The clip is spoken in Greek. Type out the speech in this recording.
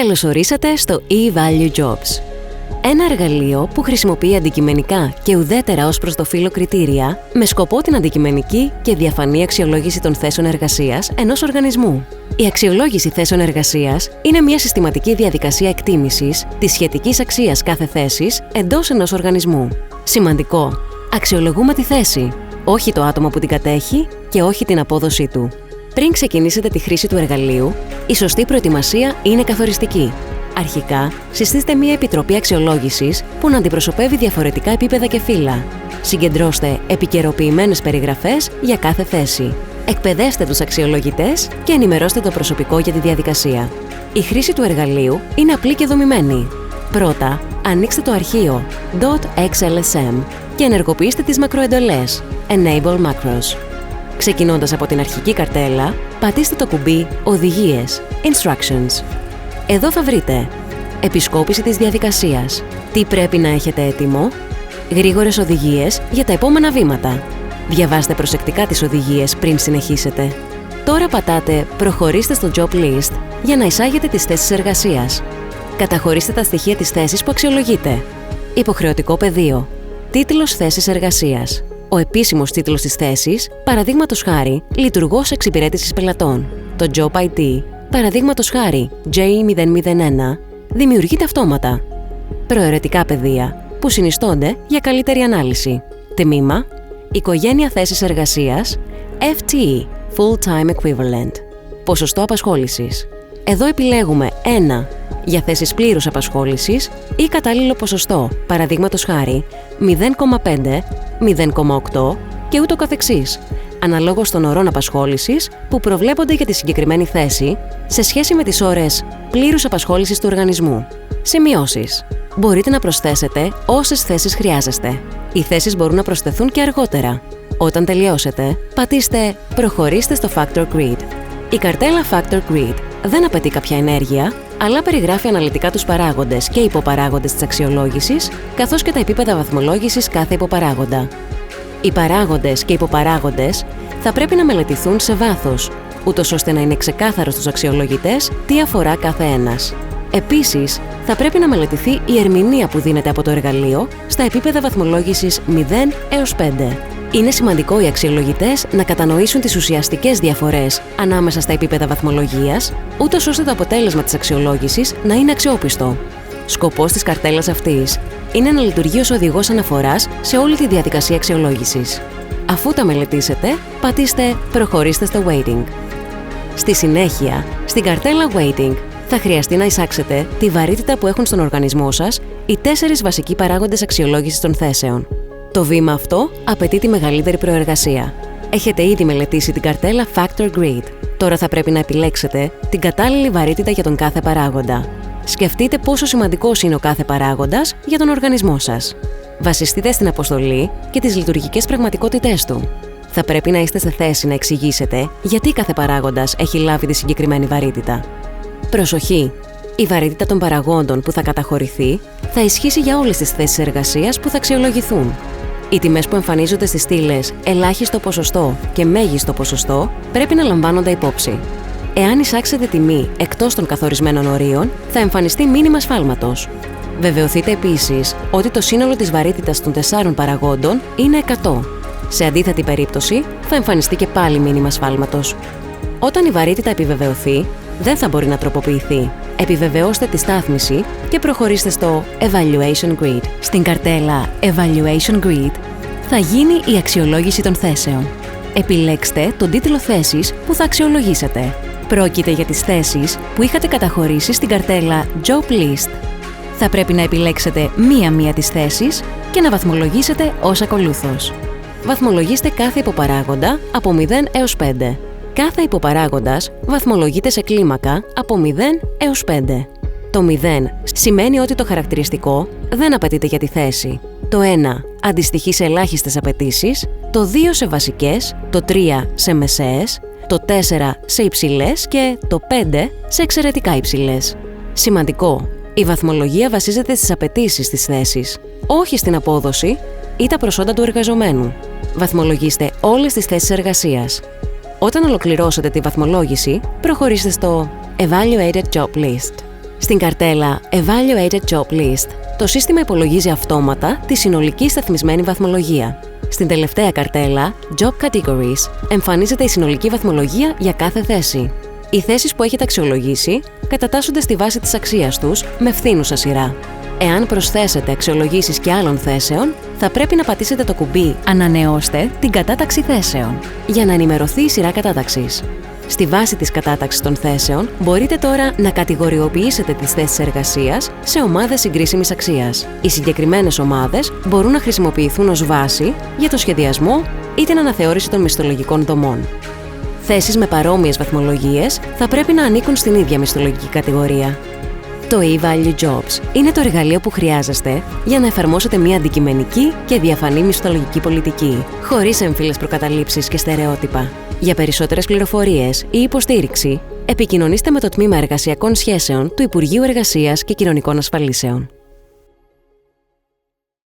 Καλώς ορίσατε στο E-Value Jobs. Ένα εργαλείο που χρησιμοποιεί αντικειμενικά και ουδέτερα ως προς το φύλο κριτήρια με σκοπό την αντικειμενική και διαφανή αξιολόγηση των θέσεων εργασίας ενός οργανισμού. Η αξιολόγηση θέσεων εργασίας είναι μια συστηματική διαδικασία εκτίμησης της σχετικής αξίας κάθε θέσης εντός ενός οργανισμού. Σημαντικό: αξιολογούμε τη θέση, όχι το άτομο που την κατέχει και όχι την απόδοσή του. Πριν ξεκινήσετε τη χρήση του εργαλείου, η σωστή προετοιμασία είναι καθοριστική. Αρχικά, συστήστε μια επιτροπή αξιολόγησης που να αντιπροσωπεύει διαφορετικά επίπεδα και φύλα. Συγκεντρώστε επικαιροποιημένες περιγραφές για κάθε θέση. Εκπαιδεύστε τους αξιολογητές και ενημερώστε το προσωπικό για τη διαδικασία. Η χρήση του εργαλείου είναι απλή και δομημένη. Πρώτα, ανοίξτε το αρχείο .xlsm και ενεργοποιήστε τις μακροεντολές Enable Macros. Ξεκινώντας από την αρχική καρτέλα, πατήστε το κουμπί «Οδηγίες» Instructions. Εδώ θα βρείτε επισκόπηση της διαδικασίας, τι πρέπει να έχετε έτοιμο, γρήγορες οδηγίες για τα επόμενα βήματα. Διαβάστε προσεκτικά τις οδηγίες πριν συνεχίσετε. Τώρα πατάτε «Προχωρήστε στο Job List» για να εισάγετε τις θέσεις εργασίας. Καταχωρήστε τα στοιχεία της θέσης που αξιολογείτε. Υποχρεωτικό πεδίο. Τίτλος θέσης εργασίας. Ο επίσημος τίτλος της θέσης, παραδείγματος χάρη, λειτουργός εξυπηρέτησης πελατών. Το Job ID, παραδείγματος χάρη J001, δημιουργείται αυτόματα. Προαιρετικά πεδία, που συνιστώνται για καλύτερη ανάλυση. Τμήμα, οικογένεια θέσης εργασίας, FTE, Full-Time Equivalent. Ποσοστό απασχόλησης. Εδώ επιλέγουμε 1 για θέσεις πλήρους απασχόλησης ή κατάλληλο ποσοστό, παραδείγματος χάρη 0,5, 0,8 και ούτω καθεξής, αναλόγως των ωρών απασχόλησης που προβλέπονται για τη συγκεκριμένη θέση σε σχέση με τις ώρες πλήρους απασχόλησης του οργανισμού. Σημειώσεις. Μπορείτε να προσθέσετε όσες θέσεις χρειάζεστε. Οι θέσεις μπορούν να προσθεθούν και αργότερα. Όταν τελειώσετε, πατήστε «Προχωρήστε στο Factor Grid». Η καρτέλα Factor Grid δεν απαιτεί κάποια ενέργεια, αλλά περιγράφει αναλυτικά τους παράγοντες και υποπαράγοντες της αξιολόγησης, καθώς και τα επίπεδα βαθμολόγησης κάθε υποπαράγοντα. Οι παράγοντες και υποπαράγοντες θα πρέπει να μελετηθούν σε βάθος, ούτως ώστε να είναι ξεκάθαρο στους αξιολογητές τι αφορά κάθε ένας. Επίσης, θα πρέπει να μελετηθεί η ερμηνεία που δίνεται από το εργαλείο στα επίπεδα βαθμολόγησης 0 έως 5. Είναι σημαντικό οι αξιολογητές να κατανοήσουν τις ουσιαστικές διαφορές ανάμεσα στα επίπεδα βαθμολογίας, ούτως ώστε το αποτέλεσμα της αξιολόγησης να είναι αξιόπιστο. Σκοπός της καρτέλας αυτής είναι να λειτουργεί ως οδηγός αναφοράς σε όλη τη διαδικασία αξιολόγησης. Αφού τα μελετήσετε, πατήστε «Προχωρήστε στο Waiting». Στη συνέχεια, στην καρτέλα Waiting θα χρειαστεί να εισάξετε τη βαρύτητα που έχουν στον οργανισμό σας οι 4 βασικοί παράγοντες αξιολόγησης των θέσεων. Το βήμα αυτό απαιτεί τη μεγαλύτερη προεργασία. Έχετε ήδη μελετήσει την καρτέλα Factor Grid. Τώρα θα πρέπει να επιλέξετε την κατάλληλη βαρύτητα για τον κάθε παράγοντα. Σκεφτείτε πόσο σημαντικός είναι ο κάθε παράγοντας για τον οργανισμό σας. Βασιστείτε στην αποστολή και τις λειτουργικές πραγματικότητές του. Θα πρέπει να είστε σε θέση να εξηγήσετε γιατί κάθε παράγοντας έχει λάβει τη συγκεκριμένη βαρύτητα. Προσοχή! Η βαρύτητα των παραγόντων που θα καταχωρηθεί θα ισχύσει για όλες τις θέσεις εργασίας που θα αξιολογηθούν. Οι τιμές που εμφανίζονται στις στήλες ελάχιστο ποσοστό και μέγιστο ποσοστό πρέπει να λαμβάνονται υπόψη. Εάν εισάξετε τιμή εκτός των καθορισμένων ορίων, θα εμφανιστεί μήνυμα σφάλματος. Βεβαιωθείτε επίσης ότι το σύνολο της βαρύτητας των 4 παραγόντων είναι 100. Σε αντίθετη περίπτωση, θα εμφανιστεί και πάλι μήνυμα σφάλματος. Όταν η βαρύτητα επιβεβαιωθεί, δεν θα μπορεί να τροποποιηθεί. Επιβεβαιώστε τη στάθμιση και προχωρήστε στο Evaluation Grid. Στην καρτέλα Evaluation Grid θα γίνει η αξιολόγηση των θέσεων. Επιλέξτε τον τίτλο θέσης που θα αξιολογήσετε. Πρόκειται για τις θέσεις που είχατε καταχωρήσει στην καρτέλα Job List. Θα πρέπει να επιλέξετε μία-μία τις θέσεις και να βαθμολογήσετε ως ακολούθως. Βαθμολογήστε κάθε υποπαράγοντα από 0 έως 5. Κάθε υποπαράγοντας βαθμολογείται σε κλίμακα από 0 έως 5. Το 0 σημαίνει ότι το χαρακτηριστικό δεν απαιτείται για τη θέση. Το 1 αντιστοιχεί σε ελάχιστες απαιτήσεις, το 2 σε βασικές, το 3 σε μεσαίες, το 4 σε υψηλές και το 5 σε εξαιρετικά υψηλές. Σημαντικό! Η βαθμολογία βασίζεται στις απαιτήσεις της θέσης, όχι στην απόδοση ή τα προσόντα του εργαζομένου. Βαθμολογήστε όλες τις θέσεις εργασίας. Όταν ολοκληρώσετε τη βαθμολόγηση, προχωρήστε στο Evaluated Job List. Στην καρτέλα Evaluated Job List, το σύστημα υπολογίζει αυτόματα τη συνολική σταθμισμένη βαθμολογία. Στην τελευταία καρτέλα Job Categories εμφανίζεται η συνολική βαθμολογία για κάθε θέση. Οι θέσεις που έχετε αξιολογήσει κατατάσσονται στη βάση της αξίας τους με φθήνουσα σειρά. Εάν προσθέσετε αξιολογήσεις και άλλων θέσεων, θα πρέπει να πατήσετε το κουμπί «Ανανεώστε την κατάταξη θέσεων» για να ενημερωθεί η σειρά κατάταξης. Στη βάση της κατάταξης των θέσεων, μπορείτε τώρα να κατηγοριοποιήσετε τις θέσεις εργασίας σε ομάδες συγκρίσιμης αξίας. Οι συγκεκριμένες ομάδες μπορούν να χρησιμοποιηθούν ως βάση για το σχεδιασμό ή την αναθεώρηση των μισθολογικών δομών. Θέσεις με παρόμοιες βαθμολογίες θα πρέπει να ανήκουν στην ίδια μισθολογική κατηγορία. Το eValue Jobs είναι το εργαλείο που χρειάζεστε για να εφαρμόσετε μια αντικειμενική και διαφανή μισθολογική πολιτική, χωρίς έμφυλες προκαταλήψεις και στερεότυπα. Για περισσότερες πληροφορίες ή υποστήριξη, επικοινωνήστε με το Τμήμα Εργασιακών Σχέσεων του Υπουργείου Εργασίας και Κοινωνικών Ασφαλίσεων.